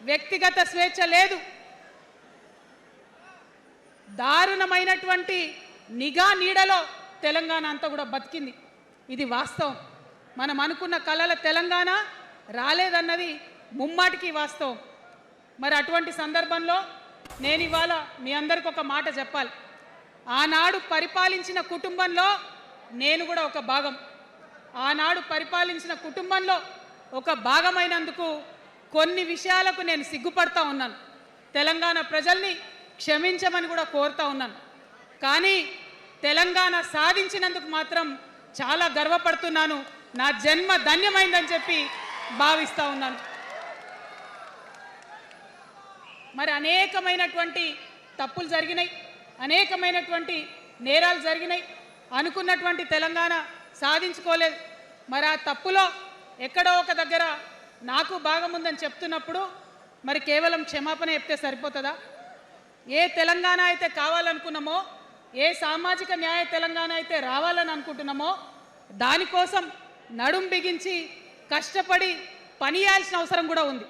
వ్యక్తిగత స్వేచ్ఛ లేదు, దారుణమైనటువంటి నిఘా నీడలో తెలంగాణ అంతా కూడా బతికింది. ఇది వాస్తవం. మనం అనుకున్న కలల తెలంగాణ రాలేదన్నది ముమ్మాటికి వాస్తవం. మరి అటువంటి సందర్భంలో నేను ఇవాళ మీ అందరికి ఒక మాట చెప్పాలి. ఆనాడు పరిపాలించిన కుటుంబంలో నేను కూడా ఒక భాగం. ఆనాడు పరిపాలించిన కుటుంబంలో ఒక భాగమైనందుకు కొన్ని విషయాలకు నేను సిగ్గుపడతా ఉన్నాను. తెలంగాణ ప్రజల్ని క్షమించమని కూడా కోరుతా ఉన్నాను. కానీ తెలంగాణ సాధించినందుకు మాత్రం చాలా గర్వపడుతున్నాను. నా జన్మ ధన్యమైందని చెప్పి భావిస్తూ ఉన్నాను. మరి అనేకమైనటువంటి తప్పులు జరిగినాయి, అనేకమైనటువంటి నేరాలు జరిగినాయి. అనుకున్నటువంటి తెలంగాణ సాధించుకోలేదు. మరి ఆ తప్పులో ఎక్కడో ఒక దగ్గర నాకు భాగం ఉందని చెప్తున్నప్పుడు మరి కేవలం క్షమాపణ చెప్తే సరిపోతుందా? ఏ తెలంగాణ అయితే కావాలనుకున్నామో, ఏ సామాజిక న్యాయ తెలంగాణ అయితే రావాలని అనుకుంటున్నామో దానికోసం నడుం బిగించి కష్టపడి పని చేయాల్సిన అవసరం కూడా ఉంది.